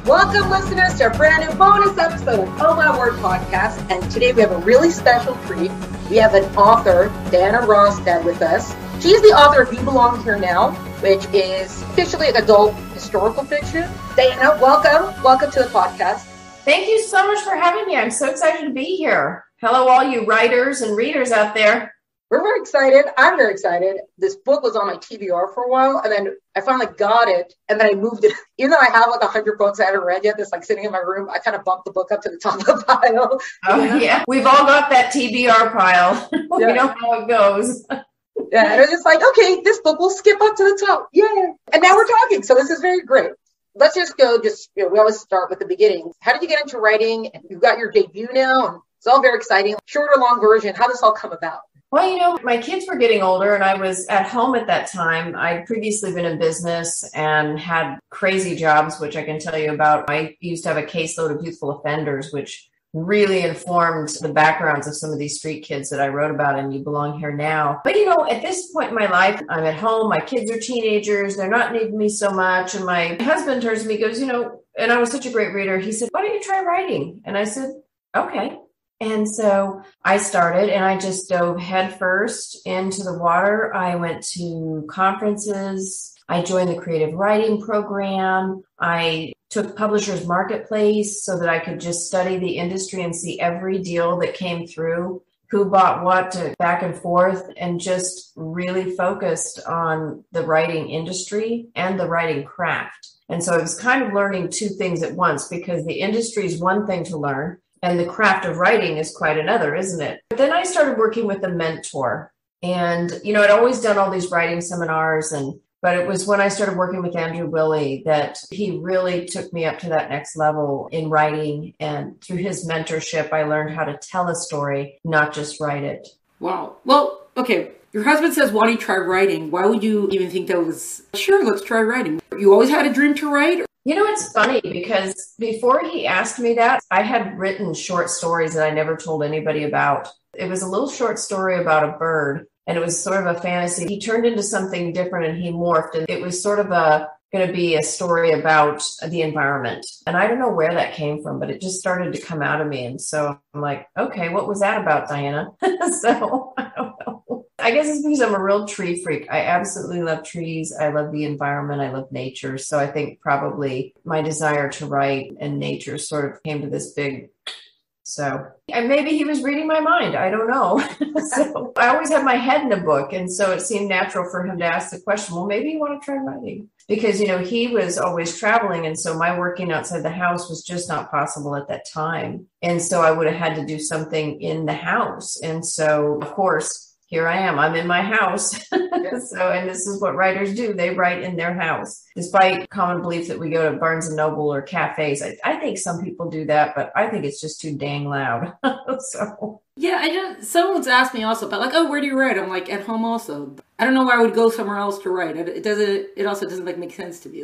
Welcome, listeners, to a brand new bonus episode of Oh My Word podcast. And today we have a really special treat. We have an author, Dianna Rostad, with us. She's the author of You Belong Here Now, which is officially adult historical fiction. Dianna, welcome. Welcome to the podcast. Thank you so much for having me. I'm so excited to be here. Hello, all you writers and readers out there. We're very excited. I'm very excited. This book was on my TBR for a while, and then I finally got it, and then I moved it. Even though I have like 100 books I haven't read yet that's like sitting in my room, I kind of bumped the book up to the top of the pile. Oh, yeah. We've all got that TBR pile. We know how it goes. Yeah, and it's just like, okay, this book will skip up to the top. Yeah. And now we're talking, so this is very great. Let's just go, we always start with the beginning. How did you get into writing? You've got your debut now, and it's all very exciting. Short or long version, how did this all come about? Well, my kids were getting older and I was at home at that time. I'd previously been in business and had crazy jobs, which I can tell you about. I used to have a caseload of youthful offenders, which really informed the backgrounds of some of these street kids that I wrote about in You Belong Here Now. But, at this point in my life, I'm at home. My kids are teenagers. They're not needing me so much. And my husband turns to me, goes, and I was such a great reader. He said, why don't you try writing? And I said, okay. And so I started and I just dove headfirst into the water. I went to conferences. I joined the creative writing program. I took Publishers Marketplace so that I could just study the industry and see every deal that came through, who bought what, back and forth, and just really focused on the writing industry and the writing craft. And so I was kind of learning two things at once, because the industry is one thing to learn and the craft of writing is quite another, isn't it? But then I started working with a mentor. And, I'd always done all these writing seminars, but it was when I started working with Andrew Willey that he really took me up to that next level in writing. And through his mentorship, I learned how to tell a story, not just write it. Wow. Well, okay. Your husband says, why don't you try writing? Why would you even think that was, sure, let's try writing? You always had a dream to write? It's funny because before he asked me that, I had written short stories that I never told anybody about. It was a little short story about a bird, and it was sort of a fantasy. He turned into something different and he morphed, and it was sort of going to be a story about the environment. And I don't know where that came from, but it just started to come out of me. And so I'm like, okay, what was that about, Dianna? So I don't know. I guess it's because I'm a real tree freak. I absolutely love trees. I love the environment. I love nature. So I think probably my desire to write and nature sort of came to this big. And maybe he was reading my mind. I don't know. So I always have my head in a book. And so it seemed natural for him to ask the question, well, maybe you want to try writing. Because, he was always traveling. And so my working outside the house was just not possible at that time. And so I would have had to do something in the house. And so, of course, here I am. I'm in my house. And this is what writers do. They write in their house. Despite common belief that we go to Barnes and Noble or cafes, I think some people do that, but I think it's just too dang loud. Yeah, someone's asked me also about where do you write? I'm like, at home also. I don't know why I would go somewhere else to write. It also doesn't make sense to me.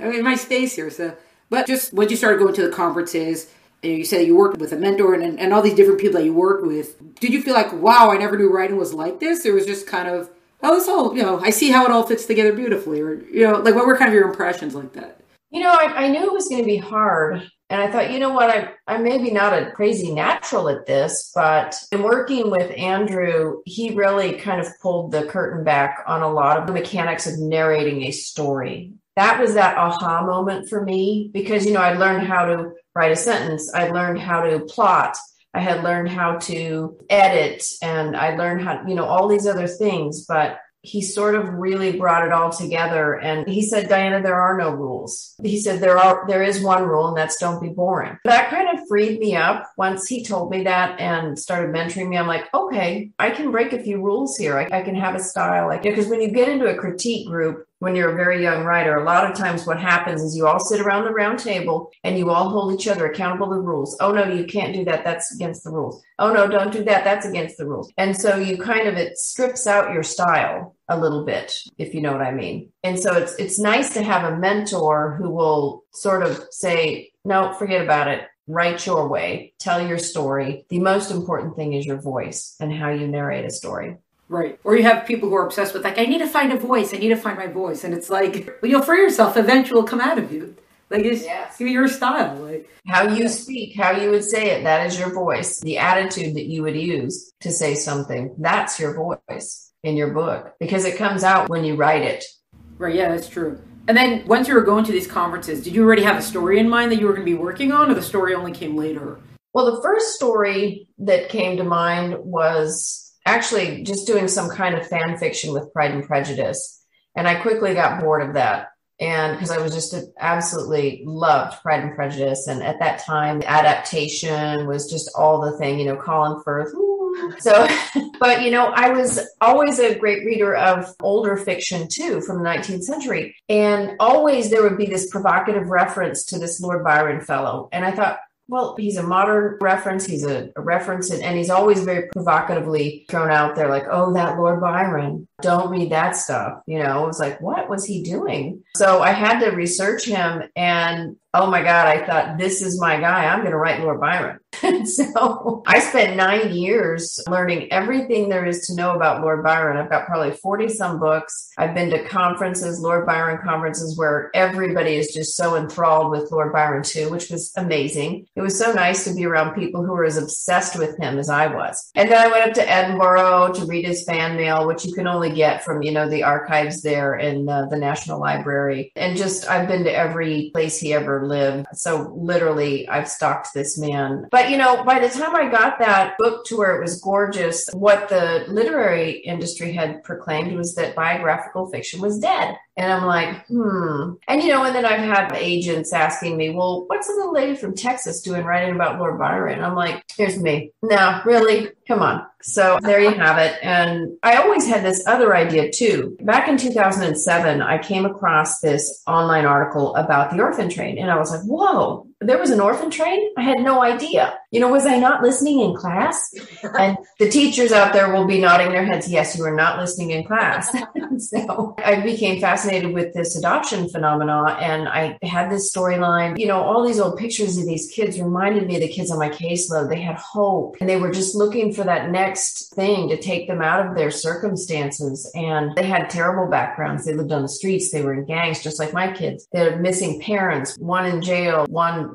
I'm in my space here. So, but just once you started going to the conferences, you said you worked with a mentor and all these different people that you worked with. Did you feel like, wow, I never knew writing was like this? Or was just kind of, this all, I see how it all fits together beautifully. Or, what were kind of your impressions like that? I knew it was going to be hard. And I thought, I'm maybe not a crazy natural at this, but in working with Andrew, he really kind of pulled the curtain back on a lot of the mechanics of narrating a story. That was that aha moment for me because, I'd learned how to write a sentence. I learned how to plot. I had learned how to edit, and I learned how, all these other things, but he sort of really brought it all together. And he said, Dianna, there are no rules. He said, there is one rule, and that's don't be boring. That kind of freed me up once he told me that and started mentoring me. I'm like, okay, I can break a few rules here. I can have a style. Because when you get into a critique group, when you're a very young writer, a lot of times what happens is you all sit around the round table and you all hold each other accountable to the rules. Oh, no, you can't do that. That's against the rules. Oh, no, don't do that. That's against the rules. And so it strips out your style a little bit, if you know what I mean. And so it's nice to have a mentor who will sort of say, no, forget about it. Write your way. Tell your story. The most important thing is your voice and how you narrate a story. Right. Or you have people who are obsessed with I need to find a voice. I need to find my voice. And it's like, well, you'll free yourself. Eventually it'll come out of you. Like, it's your style. Like, how you speak, how you would say it, that is your voice. The attitude that you would use to say something, that's your voice in your book, because it comes out when you write it. Right, yeah, that's true. And then once you were going to these conferences, did you already have a story in mind that you were going to be working on, or the story only came later? Well, the first story that came to mind was actually just doing some kind of fan fiction with Pride and Prejudice. And I quickly got bored of that. And because I was just absolutely loved Pride and Prejudice. And at that time, adaptation was just all the thing, Colin Firth. So, but, I was always a great reader of older fiction, too, from the 19th century. And always there would be this provocative reference to this Lord Byron fellow. And I thought, well, he's a modern reference. He's a reference, and he's always very provocatively thrown out there, like, oh, that Lord Byron, don't read that stuff. It was like, what was he doing? So I had to research him, and oh my God, I thought, this is my guy. I'm going to write Lord Byron. So I spent 9 years learning everything there is to know about Lord Byron. I've got probably 40 some books. I've been to conferences, Lord Byron conferences, where everybody is just so enthralled with Lord Byron too, which was amazing. It was so nice to be around people who were as obsessed with him as I was. And then I went up to Edinburgh to read his fan mail, which you can only get from, the archives there in the National Library. And just, I've been to every place he ever lived. So literally, I've stalked this man. But, by the time I got that book to where it was gorgeous, what the literary industry had proclaimed was that biographical fiction was dead. And I'm like, And, and then I've had agents asking me, well, what's a little lady from Texas doing writing about Lord Byron? I'm like, here's me. No, really? Come on. So there you have it. And I always had this other idea too. Back in 2007, I came across this online article about the Orphan Train. And I was like, whoa, there was an orphan train? I had no idea. Was I not listening in class? And the teachers out there will be nodding their heads. Yes, you were not listening in class. So I became fascinated with this adoption phenomena. And I had this storyline, all these old pictures of these kids reminded me of the kids on my caseload. They had hope, and they were just looking for that next thing to take them out of their circumstances. And they had terrible backgrounds. They lived on the streets. They were in gangs, just like my kids. They had missing parents, one in jail, one,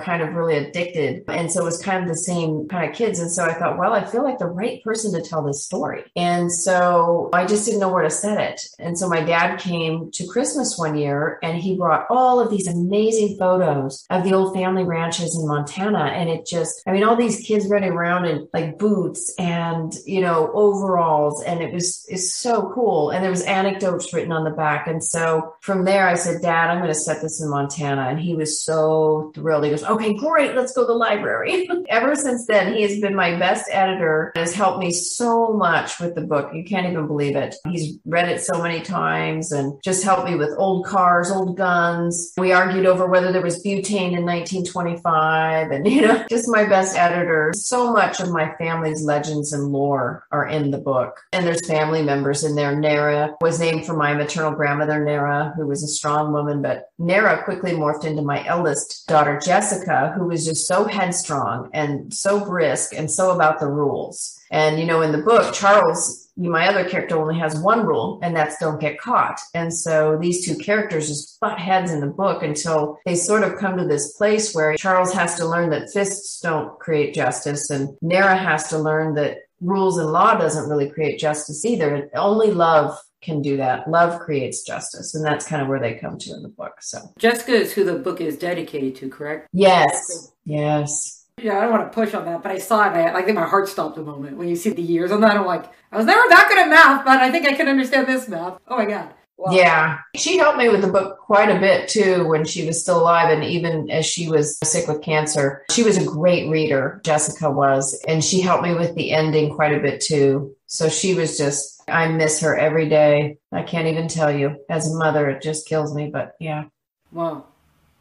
kind of really addicted. And so it was kind of the same kind of kids. And so I thought, well, I feel like the right person to tell this story. And so I just didn't know where to set it. And so my dad came to Christmas one year, and he brought all of these amazing photos of the old family ranches in Montana. And it just, all these kids running around in like boots and, overalls. And it's so cool. And there was anecdotes written on the back. And so from there I said, Dad, I'm going to set this in Montana. And he was so thrilled. He goes, okay, great. Let's go to the library. Ever since then, he has been my best editor and has helped me so much with the book. You can't even believe it. He's read it so many times and just helped me with old cars, old guns. We argued over whether there was butane in 1925 and, just my best editor. So much of my family's legends and lore are in the book. And there's family members in there. Nara was named for my maternal grandmother, Nara, who was a strong woman, but Nara quickly morphed into my eldest daughter, Jessica, who was just so headstrong and so brisk and so about the rules. And, in the book, Charles, my other character, only has one rule, and that's don't get caught. And so these two characters just butt heads in the book until they sort of come to this place where Charles has to learn that fists don't create justice, and Nara has to learn that rules and law doesn't really create justice either. Only love can do that. Love creates justice. And that's kind of where they come to in the book. So Jessica is who the book is dedicated to, correct? Yes. Yes. Yeah, I don't want to push on that, but I saw it. I think my heart stopped a moment when you see the years on that. I'm like, I was never that good at math, but I think I can understand this math. Oh my God. Wow. Yeah. She helped me with the book quite a bit too when she was still alive. And even as she was sick with cancer, she was a great reader. Jessica was, and she helped me with the ending quite a bit too. So she was just, I miss her every day. I can't even tell you. As a mother, it just kills me, but yeah. Wow.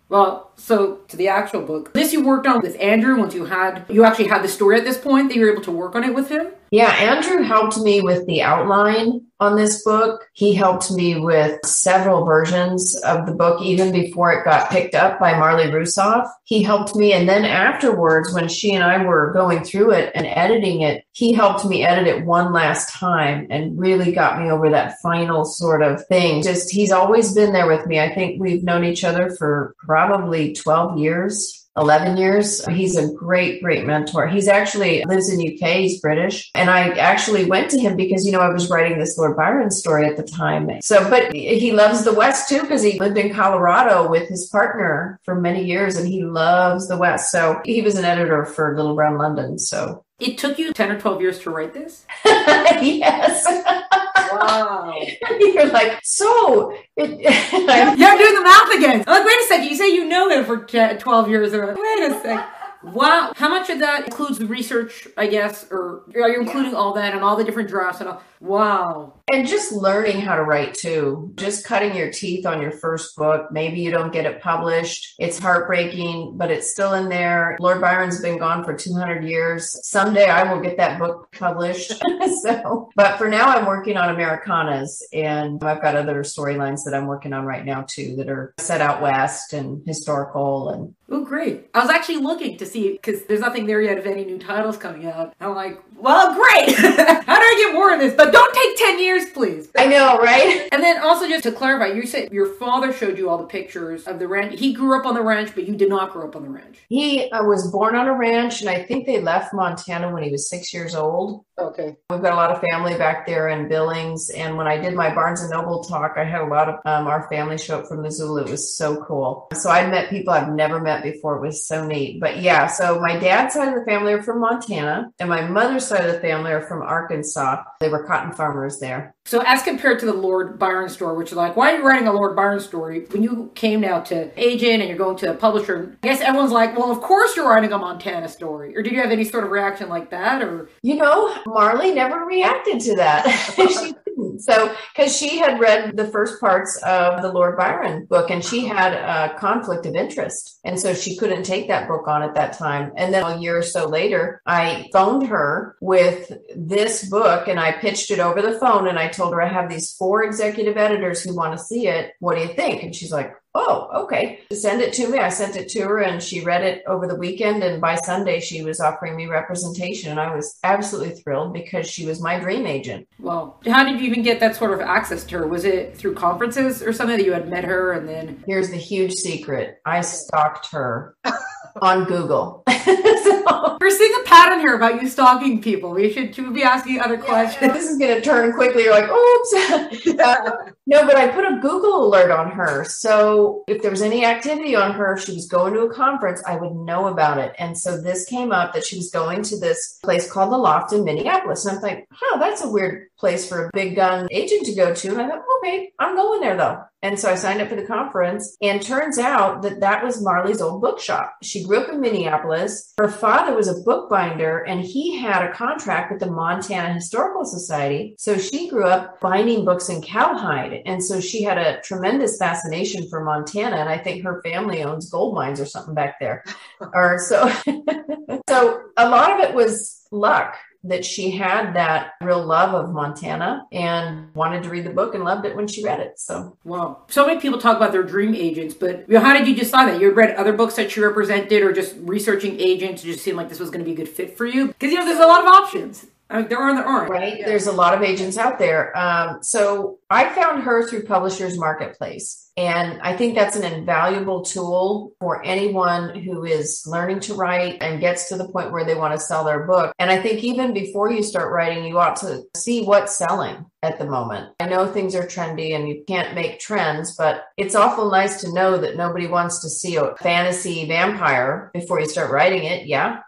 Well, so to the actual book, this you worked on with Andrew once you actually had the story at this point that you were able to work on it with him? Yeah, Andrew helped me with the outline on this book. He helped me with several versions of the book, even before it got picked up by Marley Rusoff. He helped me. And then afterwards, when she and I were going through it and editing it, he helped me edit it one last time and really got me over that final sort of thing. Just, he's always been there with me. I think we've known each other for probably 12 years. 11 years. He's a great, great mentor. He's actually lives in UK. He's British. And I actually went to him because, I was writing this Lord Byron story at the time. So, but he loves the West too, because he lived in Colorado with his partner for many years and he loves the West. So he was an editor for Little Brown London. So it took you 10 or 12 years to write this? Yes. Wow. You're like, so you're doing the math again. I'm like, wait a second, you say you know him for 12 years. Wait a second. Wow. How much of that includes the research, I guess, or are you including all that and all the different drafts and all? Wow. And just learning how to write too, just cutting your teeth on your first book. Maybe you don't get it published. It's heartbreaking, but it's still in there. Lord Byron's been gone for 200 years. Someday I will get that book published. But for now I'm working on Americanas, and I've got other storylines that I'm working on right now too that are set out west and historical. And oh, great. I was actually looking to see, because there's nothing there yet of any new titles coming out. I'm like, well, great. How do I get more of this? But don't take 10 years, please. I know, right? And then also just to clarify, you said your father showed you all the pictures of the ranch. He grew up on the ranch, but you did not grow up on the ranch. He was born on a ranch, and I think they left Montana when he was 6 years old. Okay. We've got a lot of family back there in Billings. And when I did my Barnes & Noble talk, I had a lot of our family show up from Missoula. It was so cool. So I met people I've never met before. It was so neat. But yeah, so my dad's side of the family are from Montana, and my mother's side of the family are from Arkansas. They were cotton farmers there. So as compared to the Lord Byron story, which is like, why are you writing a Lord Byron story? When you came now to agent and you're going to a publisher, I guess everyone's like, well, of course you're writing a Montana story. Or did you have any sort of reaction like that? Or Marley never reacted to that. She didn't. So, because she had read the first parts of the Lord Byron book, and she had a conflict of interest. And so she couldn't take that book on at that time. And then a year or so later, I phoned her with this book and I pitched it over the phone, and I told her I have these 4 executive editors who want to see it. What do you think? And she's like, oh, okay. Send it to me. I sent it to her and she read it over the weekend. And by Sunday, she was offering me representation. And I was absolutely thrilled because she was my dream agent. Well, how did you even get that sort of access to her? Was it through conferences or something that you had met her and then? Here's the huge secret. I stalked her on Google. We're seeing a pattern here about you stalking people. We should be asking other questions. This is going to turn quickly. You're like, oops. No, but I put a Google alert on her. So if there was any activity on her, she was going to a conference, I would know about it. And so this came up that she was going to this place called The Loft in Minneapolis. And I'm like, that's a weird place for a big gun agent to go to. And I thought, okay, I'm going there though. And so I signed up for the conference, and turns out that was Marley's old bookshop. She grew up in Minneapolis. Her father was a bookbinder, and he had a contract with the Montana Historical Society. So she grew up binding books in cowhide. And so she had a tremendous fascination for Montana. And I think her family owns gold mines or something back there. So a lot of it was luck that she had that real love of Montana and wanted to read the book and loved it when she read it. So, wow. So many people talk about their dream agents, but how did you decide that? You had read other books that she represented, or just researching agents, it just seemed like this was going to be a good fit for you? Because, there's a lot of options. I mean, there aren't. Right. Yeah. There's a lot of agents out there. So I found her through Publishers Marketplace. And I think that's an invaluable tool for anyone who is learning to write and gets to the point where they want to sell their book. And I think even before you start writing, you ought to see what's selling at the moment. I know things are trendy and you can't make trends, but it's awful nice to know that nobody wants to see a fantasy vampire before you start writing it. Yeah.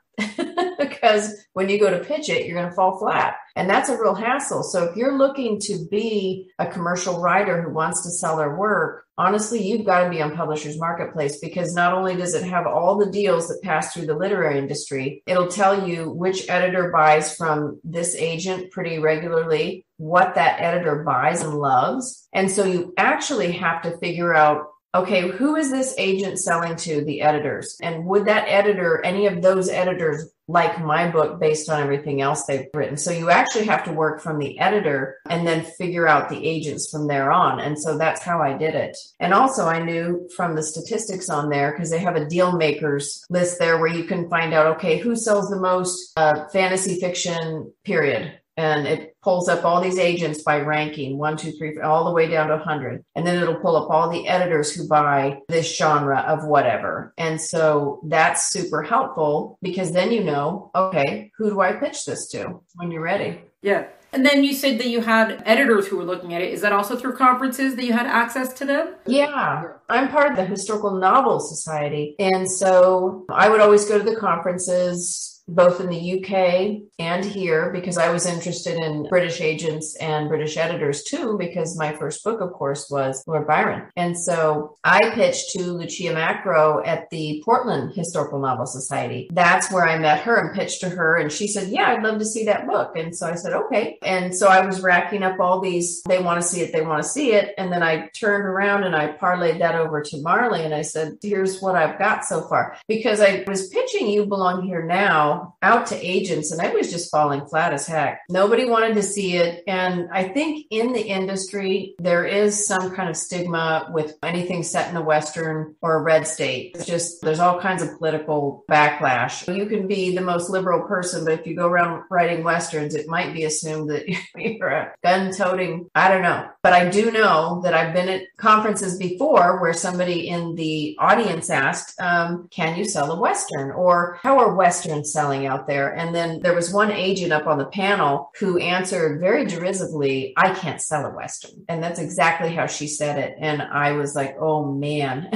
Because when you go to pitch it, you're going to fall flat. And that's a real hassle. So if you're looking to be a commercial writer who wants to sell their work, honestly, you've got to be on Publishers Marketplace, because not only does it have all the deals that pass through the literary industry, it'll tell you which editor buys from this agent pretty regularly, what that editor buys and loves. And so you actually have to figure out okay, who is this agent selling to? The editors. And would that editor, any of those editors, like my book based on everything else they've written? So you actually have to work from the editor and then figure out the agents from there on. And so that's how I did it. And also I knew from the statistics on there, because they have a deal makers list there where you can find out, okay, who sells the most fantasy fiction, period. And it pulls up all these agents by ranking, 1, 2, 3, all the way down to 100. And then it'll pull up all the editors who buy this genre of whatever. And so that's super helpful because then you know, okay, who do I pitch this to when you're ready? Yeah. And then you said that you had editors who were looking at it. Is that also through conferences that you had access to them? Yeah. I'm part of the Historical Novel Society. And so I would always go to the conferences, both in the UK and here, because I was interested in British agents and British editors too, because my first book, of course, was Lord Byron. And so I pitched to Lucia Macro at the Portland Historical Novel Society. That's where I met her and pitched to her. And she said, yeah, I'd love to see that book. And so I said, okay. And so I was racking up all these, they want to see it, they want to see it. And then I turned around and I parlayed that over to Marley. And I said, here's what I've got so far. Because I was pitching You Belong Here Now out to agents, and I was just falling flat as heck. Nobody wanted to see it. And I think in the industry, there is some kind of stigma with anything set in a Western or a red state. It's just, there's all kinds of political backlash. You can be the most liberal person, but if you go around writing Westerns, it might be assumed that you're a gun-toting, I don't know. But I do know that I've been at conferences before where somebody in the audience asked, can you sell a Western? Or how are Westerns selling out there? And then there was one agent up on the panel who answered very derisively, I can't sell a Western. And that's exactly how she said it. And I was like, oh man,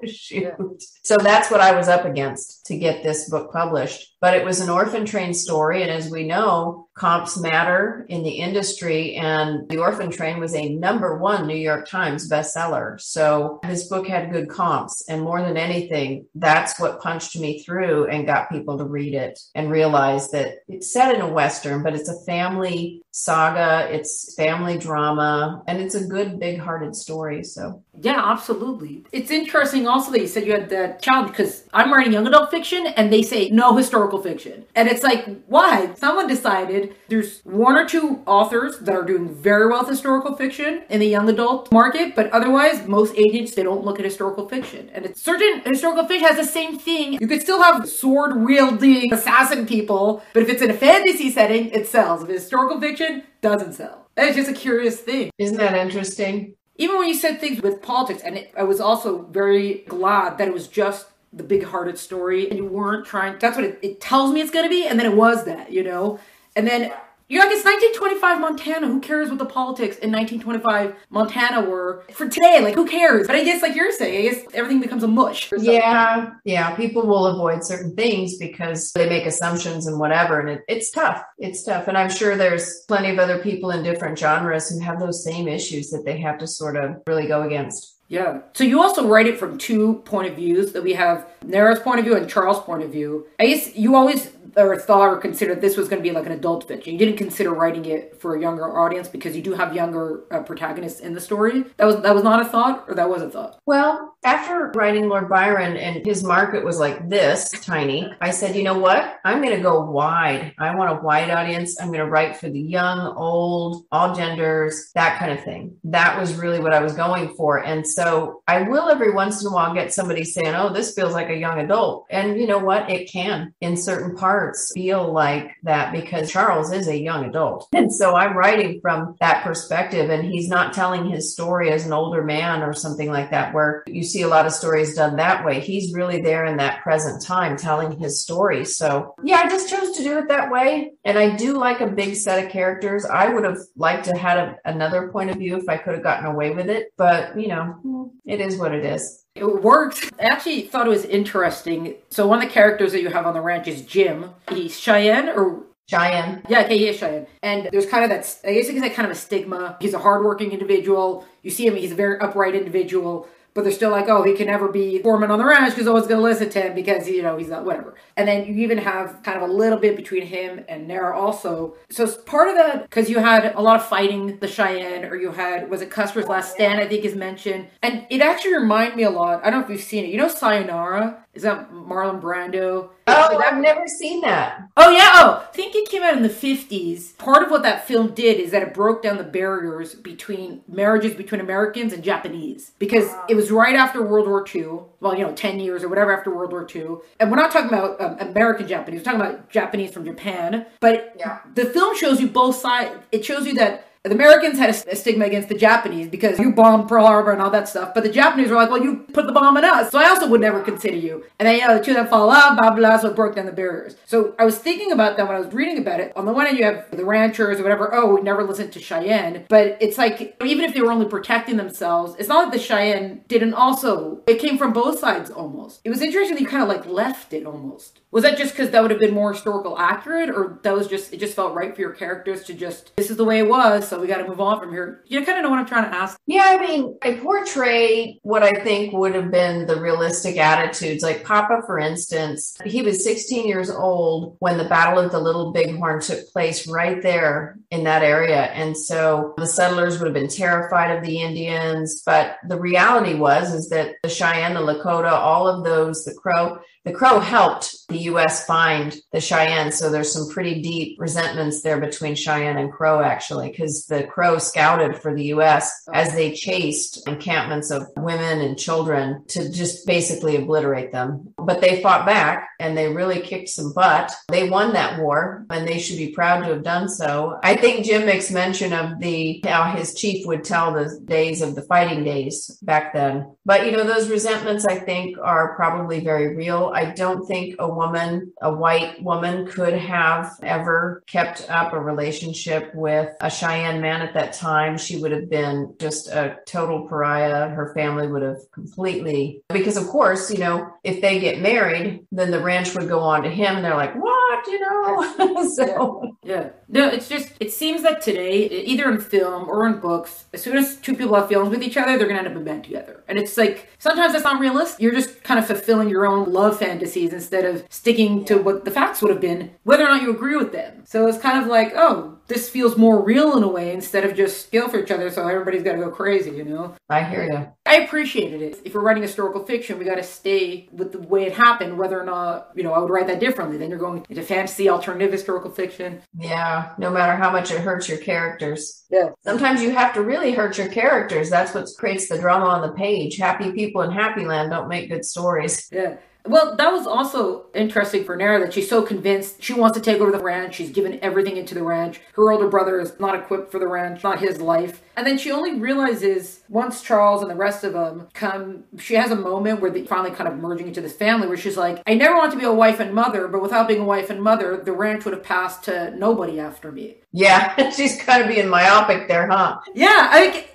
shoot. So that's what I was up against to get this book published. But it was an Orphan Train story. And as we know, comps matter in the industry. And the Orphan Train was a #1 New York Times bestseller. So this book had good comps. And more than anything, that's what punched me through and got people to read it and realize that it's set in a Western, but it's a family saga, it's family drama, and it's a good, big-hearted story. So yeah, absolutely. It's interesting also that you said you had that challenge, because I'm writing young adult fiction and they say no historical fiction. And it's like, why? Someone decided there's 1 or 2 authors that are doing very well with historical fiction in the young adult market, but otherwise, most agents, they don't look at historical fiction. And it's certain historical fiction has the same thing. You could still have sword-wielding assassin people, but if it's in a fantasy setting, it sells. If it's historical fiction, doesn't sell. And it's just a curious thing. Isn't that interesting? Even when you said things with politics, and I was also very glad that it was just the big-hearted story, and you weren't trying, that's what it tells me it's going to be, and then it was that, you know? And then, you're like, it's 1925 Montana, who cares what the politics in 1925 Montana were for today? Like, who cares? But I guess, like you're saying, I guess everything becomes a mush. Yeah, people will avoid certain things because they make assumptions and whatever, and it's tough. It's tough, and I'm sure there's plenty of other people in different genres who have those same issues that they have to sort of really go against. Yeah. So you also write it from 2 point of views, that we have Nara's point of view and Charles' point of view. I guess you always thought or considered this was going to be like an adult fiction. You didn't consider writing it for a younger audience because you do have younger protagonists in the story. That was not a thought, or that was a thought? Well, after writing Lord Byron and his market was like this, tiny, I said, you know what? I'm going to go wide. I want a wide audience. I'm going to write for the young, old, all genders, that kind of thing. That was really what I was going for. And so I will every once in a while get somebody saying, oh, this feels like a young adult. And you know what? It can, in certain parts, feel like that because Charles is a young adult. And so I'm writing from that perspective, and he's not telling his story as an older man or something like that, where you see a lot of stories done that way. He's really there in that present time telling his story. So yeah, I just chose to do it that way. And I do like a big set of characters. I would have liked to have another point of view if I could have gotten away with it. But, you know, it is what it is. It worked. I actually thought it was interesting. So one of the characters that you have on the ranch is Jim. He's Cheyenne or... Cheyenne. Yeah, okay, he is Cheyenne. And there's kind of that, I guess it's like kind of a stigma. He's a hardworking individual. You see him, he's a very upright individual. But but they're still like, oh, he can never be foreman on the ranch because no one's going to listen to him because, you know, he's not whatever. And then you even have kind of a little bit between him and Nara also. So part of that, because you had a lot of fighting the Cheyenne, or you had, was it Custer's Last Stand, I think is mentioned. And it actually reminded me a lot. I don't know if you've seen it. You know Sayonara? Is that Marlon Brando? Oh, I've never seen that. Oh, yeah. Oh, I think it came out in the 50s. Part of what that film did is that it broke down the barriers between marriages between Americans and Japanese. Because it was right after World War II. Well, you know, 10 years or whatever after World War II. And we're not talking about American Japanese. We're talking about Japanese from Japan. But the film shows you both sides. It shows you that the Americans had a stigma against the Japanese because you bombed Pearl Harbor and all that stuff. But the Japanese were like, well, you put the bomb on us, so I also would never consider you. And then, you know, the two of them fall out, blah, blah, so it broke down the barriers. So I was thinking about that when I was reading about it. On the one hand, you have the ranchers or whatever, oh, we never listened to Cheyenne. But it's like, even if they were only protecting themselves, it's not like the Cheyenne didn't also, it came from both sides almost. It was interesting that you kind of like left it almost. Was that just because that would have been more historical accurate, or that was just, it just felt right for your characters to just, this is the way it was, so we got to move on from here? You kind of know what I'm trying to ask. Yeah, I mean, I portray what I think would have been the realistic attitudes. Like Papa, for instance, he was 16 years old when the Battle of the Little Bighorn took place right there in that area. And so the settlers would have been terrified of the Indians. But the reality is that the Cheyenne, the Lakota, all of those, the Crow helped the U.S. find the Cheyenne. So there's some pretty deep resentments there between Cheyenne and Crow, actually, because the Crow scouted for the U.S. as they chased encampments of women and children to just basically obliterate them. But they fought back and they really kicked some butt. They won that war and they should be proud to have done so. I think Jim makes mention of how his chief would tell the days of the fighting days back then. But, you know, those resentments, I think, are probably very real. I don't think a white woman could have ever kept up a relationship with a Cheyenne man at that time. She would have been just a total pariah. Her family would have completely, because of course, you know, if they get married, then the ranch would go on to him. And they're like, what, you know? So yeah. No, it's just, it seems that today, either in film or in books, as soon as two people have feelings with each other, they're going to end up in bed together. And it's like, sometimes that's not realistic. You're just kind of fulfilling your own love fantasies instead of sticking to what the facts would have been, whether or not you agree with them. So it's kind of like, oh, this feels more real in a way instead of just skill for each other, so everybody's got to go crazy, you know? I hear you. I appreciated it. If we're writing historical fiction, we got to stay with the way it happened, whether or not, you know, I would write that differently. Then you're going into fantasy, alternative historical fiction. Yeah, no matter how much it hurts your characters. Yeah. Sometimes you have to really hurt your characters. That's what creates the drama on the page. Happy people in Happy Land don't make good stories. Yeah. Well, that was also interesting for Nara that she's so convinced she wants to take over the ranch. She's given everything into the ranch. Her older brother is not equipped for the ranch, not his life. And then she only realizes once Charles and the rest of them come, she has a moment where they finally kind of merging into this family where she's like, I never want to be a wife and mother, but without being a wife and mother, the ranch would have passed to nobody after me. Yeah, she's kind of being myopic there, huh? Yeah,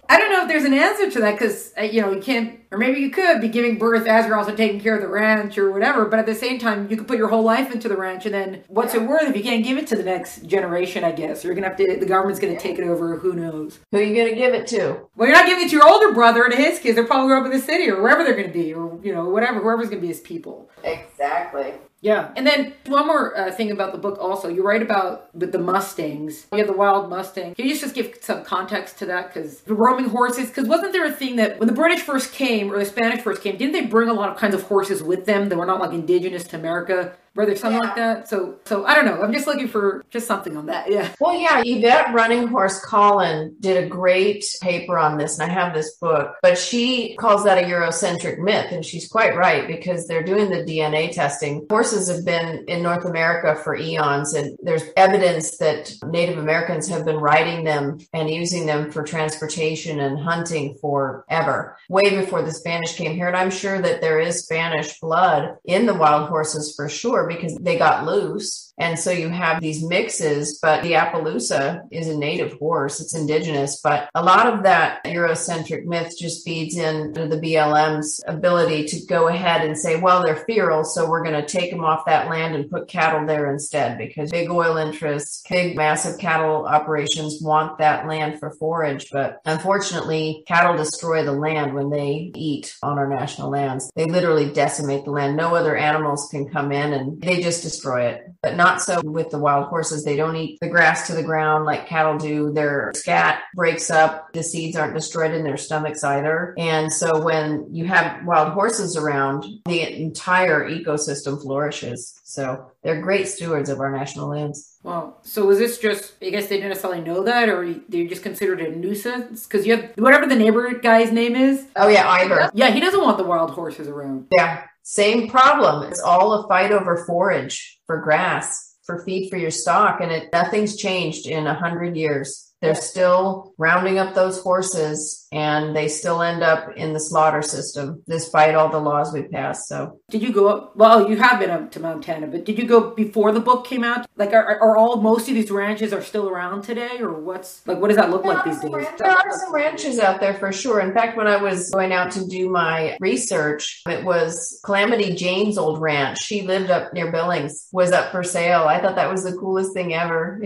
I don't know if there's an answer to that because, you know, you can't, or maybe you could be giving birth as you're also taking care of the ranch or whatever, but at the same time, you could put your whole life into the ranch and then what's it worth if you can't give it to the next generation, I guess? You're going to have to, the government's going to take it over, who knows? Who are you going to give it to? Well, you're not giving it to your older brother and his kids. They're probably up in the city or wherever they're going to be or, you know, whatever, whoever's going to be his people. Exactly. Yeah. And then one more thing about the book also. You write about with the Mustangs. You have the Wild Mustang. Can you just give some context to that? Because the roaming horses, because wasn't there a thing that when the British first came or the Spanish first came, didn't they bring a lot of kinds of horses with them that were not like indigenous to America? Were there something like that? So I don't know. I'm just looking for just something on that. Yeah. Well, yeah. Yvette Running Horse Collin did a great paper on this, and I have this book, but she calls that a Eurocentric myth, and she's quite right because they're doing the DNA testing. Horses have been in North America for eons, and there's evidence that Native Americans have been riding them and using them for transportation and hunting forever, way before the Spanish came here. And I'm sure that there is Spanish blood in the wild horses for sure, because they got loose And so you have these mixes, but the Appaloosa is a native horse. It's indigenous, but a lot of that Eurocentric myth just feeds into the BLM's ability to go ahead and say, well, they're feral, so we're going to take them off that land and put cattle there instead, because big oil interests, big massive cattle operations want that land for forage. But unfortunately, cattle destroy the land when they eat on our national lands. They literally decimate the land. No other animals can come in and they just destroy it. But not so with the wild horses. They don't eat the grass to the ground like cattle do. Their scat breaks up. The seeds aren't destroyed in their stomachs either. And so when you have wild horses around, the entire ecosystem flourishes. So they're great stewards of our national lands. Wow. So is this just, I guess they didn't necessarily know that, or they just considered it a nuisance? Because you have, whatever the neighbor guy's name is. Oh yeah, Ivor. Yeah, he doesn't want the wild horses around. Yeah, same problem. It's all a fight over forage, for grass, for feed for your stock. And nothing's changed in 100 years. They're still rounding up those horses, and they still end up in the slaughter system, despite all the laws we passed. So, did you go up? Well, you have been up to Montana, but did you go before the book came out? Like, are most of these ranches are still around today, or what does that look like these days? There are some ranches out there for sure. In fact, when I was going out to do my research, it was Calamity Jane's old ranch. She lived up near Billings, was up for sale. I thought that was the coolest thing ever,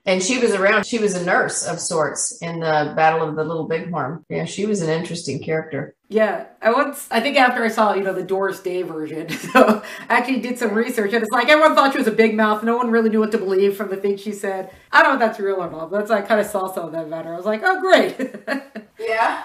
And she was around. She was a nurse of sorts in the Battle of the Little Bighorn. Yeah, she was an interesting character. Yeah, I think after I saw, the Doris Day version, so I actually did some research, and it's like everyone thought she was a big mouth. No one really knew what to believe from the things she said. I don't know if that's real or not, but I kind of saw some of that about her. I was like, oh, great. Yeah.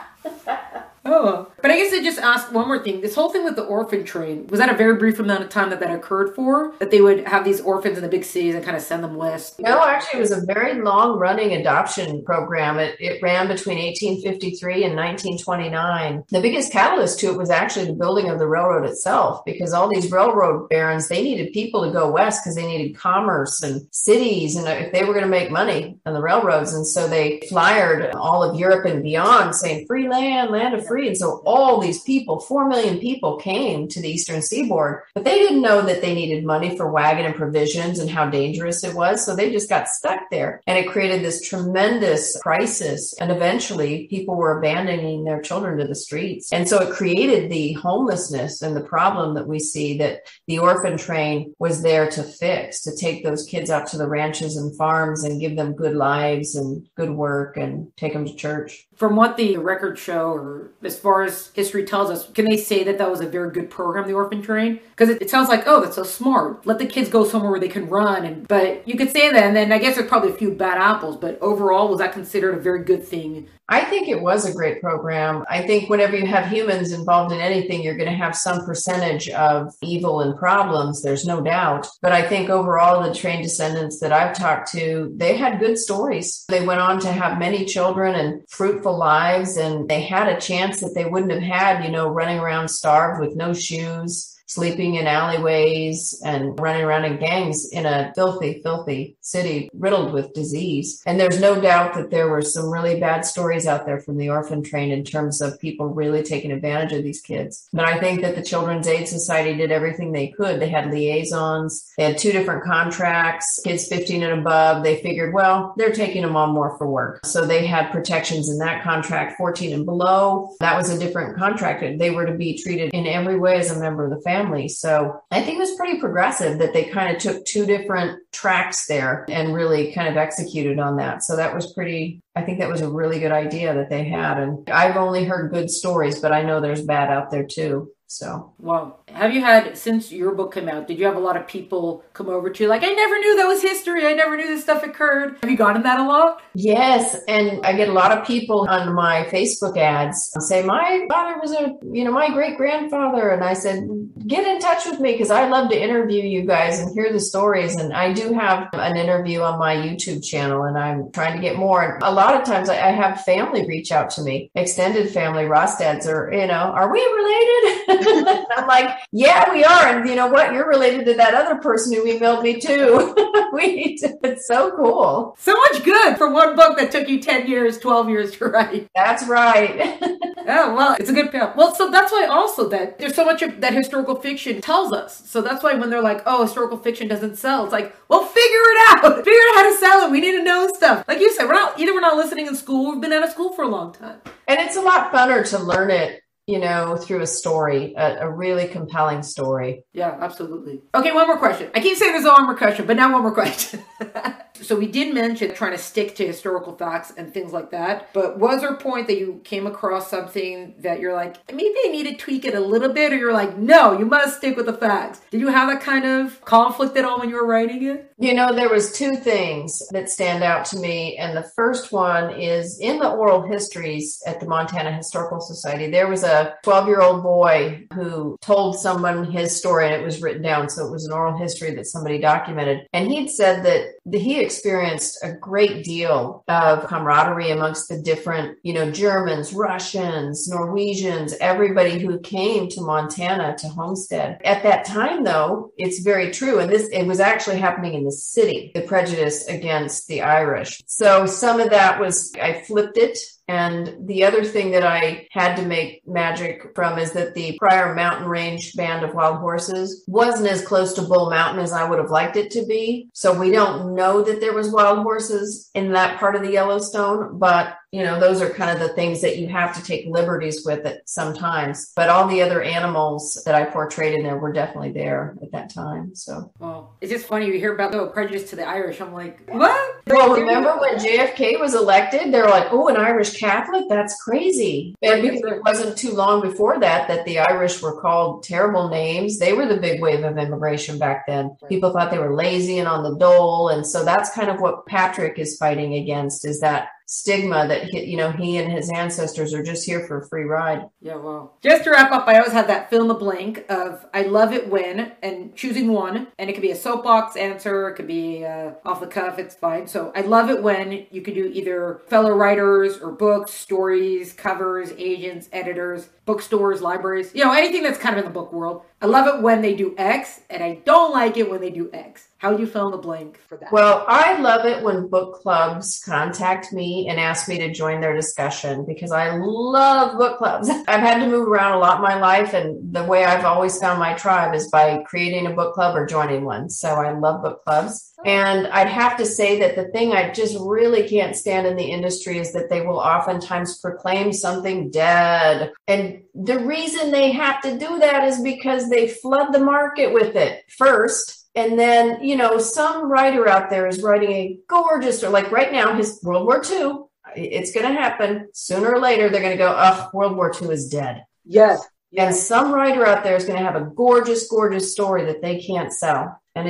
Oh, but I guess I just asked one more thing. This whole thing with the orphan train, was that a very brief amount of time that occurred for? That they would have these orphans in the big cities and kind of send them west? No, actually, it was a very long-running adoption program. It ran between 1853 and 1929. The biggest catalyst to it was actually the building of the railroad itself, because all these railroad barons, they needed people to go west because they needed commerce and cities, and if they were going to make money on the railroads. And so they flyered all of Europe and beyond saying, free land, land of free. And so all these people, 4 million people, came to the eastern seaboard, but they didn't know that they needed money for wagon and provisions and how dangerous it was. So they just got stuck there, and it created this tremendous crisis. And eventually people were abandoning their children to the streets. And so it created the homelessness and the problem that we see that the orphan train was there to fix, to take those kids out to the ranches and farms and give them good lives and good work and take them to church. From what the records show, or as far as history tells us, can they say that was a very good program, the orphan train? Because it sounds like, oh, that's so smart. Let the kids go somewhere where they can run. But you could say that, and then I guess there's probably a few bad apples, but overall, was that considered a very good thing? I think it was a great program. I think whenever you have humans involved in anything, you're going to have some percentage of evil and problems. There's no doubt. But I think overall, the train descendants that I've talked to, they had good stories. They went on to have many children and fruitful lives, and they had a chance that they wouldn't have had, running around starved with no shoes, sleeping in alleyways and running around in gangs in a filthy, filthy city riddled with disease. And there's no doubt that there were some really bad stories out there from the orphan train in terms of people really taking advantage of these kids. But I think that the Children's Aid Society did everything they could. They had liaisons. They had 2 different contracts. Kids 15 and above, they figured, well, they're taking them on more for work. So they had protections in that contract. 14 and below, that was a different contract. They were to be treated in every way as a member of the family. So I think it was pretty progressive that they kind of took 2 different tracks there and really kind of executed on that. So that was I think that was a really good idea that they had. And I've only heard good stories, but I know there's bad out there too. So, wow. Have you had, since your book came out, did you have a lot of people come over to you like, I never knew that was history. I never knew this stuff occurred. Have you gotten that a lot? Yes. And I get a lot of people on my Facebook ads say, my father was my great grandfather. And I said, get in touch with me because I love to interview you guys and hear the stories. And I do have an interview on my YouTube channel, and I'm trying to get more. And a lot of times I have family reach out to me, extended family, Rostads, or, are we related? I'm like, yeah, we are. And you know what? You're related to that other person who emailed me too. It's so cool. So much good for one book that took you 10 years, 12 years to write. That's right. Oh, well, it's a good pill. Well, so that's why also that there's so much of that historical fiction tells us. So that's why when they're like, oh, historical fiction doesn't sell, it's like, well, figure it out. Figure out how to sell it. We need to know stuff. Like you said, we're not listening in school. We've been out of school for a long time. And it's a lot funner to learn it, through a story, a really compelling story. Yeah, absolutely. Okay, one more question. I keep saying there's one more question, but now one more question. So we did mention trying to stick to historical facts and things like that, but was there a point that you came across something that you're like, maybe I need to tweak it a little bit, or you're like, no, you must stick with the facts? Did you have that kind of conflict at all when you were writing it? There was two things that stand out to me, and the first one is in the oral histories at the Montana Historical Society, there was a 12-year-old boy who told someone his story, and it was written down, so it was an oral history that somebody documented, and he'd said that he experienced a great deal of camaraderie amongst the different, Germans, Russians, Norwegians, everybody who came to Montana to homestead. At that time, though, it's very true. And it was actually happening in the city, the prejudice against the Irish. So some of that I flipped it. And the other thing that I had to make magic from is that the prior mountain range band of wild horses wasn't as close to Bull Mountain as I would have liked it to be. So we don't know that there was wild horses in that part of the Yellowstone, but those are kind of the things that you have to take liberties with it sometimes. But all the other animals that I portrayed in there were definitely there at that time. So, well, it's just funny you hear about the prejudice to the Irish. I'm like, what? Well, remember when JFK was elected? They were like, oh, an Irish Catholic? That's crazy. And because it wasn't too long before that the Irish were called terrible names. They were the big wave of immigration back then. People thought they were lazy and on the dole. And so that's kind of what Patrick is fighting against, is that stigma that he and his ancestors are just here for a free ride. Yeah, well, just to wrap up, I always have that fill in the blank of I love it when, and choosing one, and it could be a soapbox answer, it could be off the cuff, it's fine. So I love it when you could do either fellow writers or books, stories, covers, agents, editors, bookstores, libraries, anything that's kind of in the book world. I love it when they do X, and I don't like it when they do X. How do you fill in the blank for that? Well, I love it when book clubs contact me and ask me to join their discussion, because I love book clubs. I've had to move around a lot in my life, and the way I've always found my tribe is by creating a book club or joining one. So I love book clubs. And I'd have to say that the thing I just really can't stand in the industry is that they will oftentimes proclaim something dead. And the reason they have to do that is because they flood the market with it first. And then, some writer out there is writing a gorgeous, or like right now, his World War II, it's going to happen sooner or later. They're going to go, oh, World War II is dead. Yes. And some writer out there is going to have a gorgeous, gorgeous story that they can't sell. And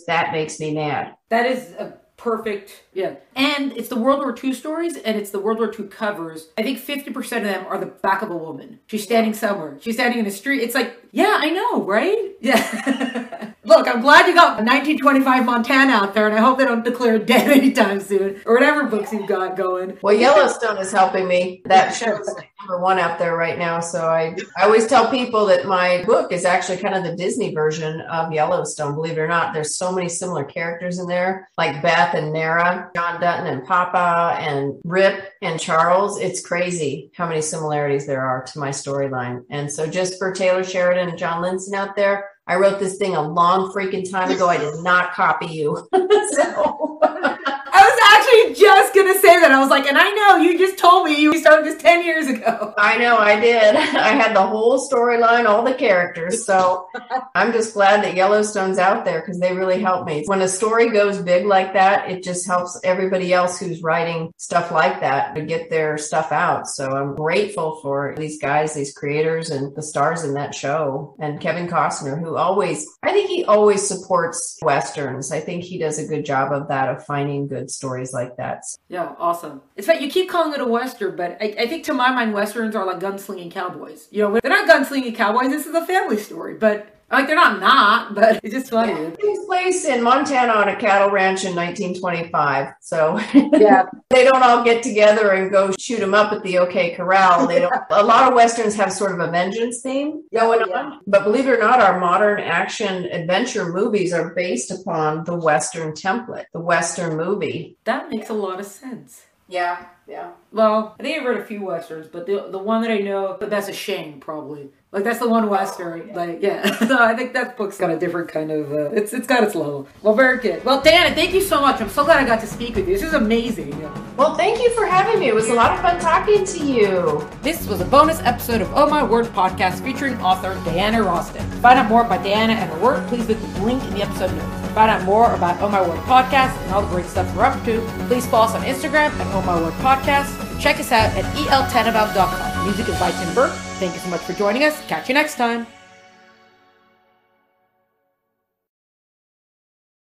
that makes me mad. That is a perfect, yeah. And it's the World War II stories, and it's the World War II covers. I think 50% of them are the back of a woman. She's standing somewhere. She's standing in the street. It's like, yeah, I know, right? Yeah. Look, I'm glad you got 1925 Montana out there, and I hope they don't declare it dead anytime soon, or whatever books you've got going. Well, Yellowstone is helping me. That show's #1 out there right now. So I always tell people that my book is actually kind of the Disney version of Yellowstone. Believe it or not, there's so many similar characters in there, like Beth and Nara, John Dutton and Papa and Rip and Charles. It's crazy how many similarities there are to my storyline. And so just for Taylor Sheridan and John Linson out there, I wrote this thing a long freaking time ago. I did not copy you. So I was actually just going to say that. I was like, and I know you just told me you started this 10 years ago. I know I did. I had the whole storyline, all the characters. So I'm just glad that Yellowstone's out there, because they really help me. When a story goes big like that, it just helps everybody else who's writing stuff like that to get their stuff out. So I'm grateful for these guys, these creators, and the stars in that show. And Kevin Costner, who I think he always supports Westerns. I think he does a good job of that, of finding good stories like that. Yeah, awesome. It's like you keep calling it a Western, but I think to my mind, Westerns are like gunslinging cowboys. They're not gunslinging cowboys. This is a family story, but they're not, but it's just funny. It takes place in Montana on a cattle ranch in 1925. So yeah, they don't all get together and go shoot them up at the OK Corral. They don't. A lot of Westerns have sort of a vengeance theme going on. But believe it or not, our modern action adventure movies are based upon the Western template, the Western movie. That makes a lot of sense. Yeah, yeah. Well, I think I've read a few Westerns, but the one that I know, but that's a shame, probably. Like, that's the one Western. Like, yeah. So I think that book's got a different kind of, it's got its level. Well, very good. Well, Dianna, thank you so much. I'm so glad I got to speak with you. This is amazing. Well, thank you for having me. It was a lot of fun talking to you. This was a bonus episode of Oh My Word podcast featuring author Dianna Rostad. To find out more about Dianna and her work, please visit the link in the episode notes. To find out more about Oh My Word podcast and all the great stuff we're up to, please follow us on Instagram at Oh My Word podcast. Check us out at el10about.com. Music is by Tim Burke. Thank you so much for joining us. Catch you next time.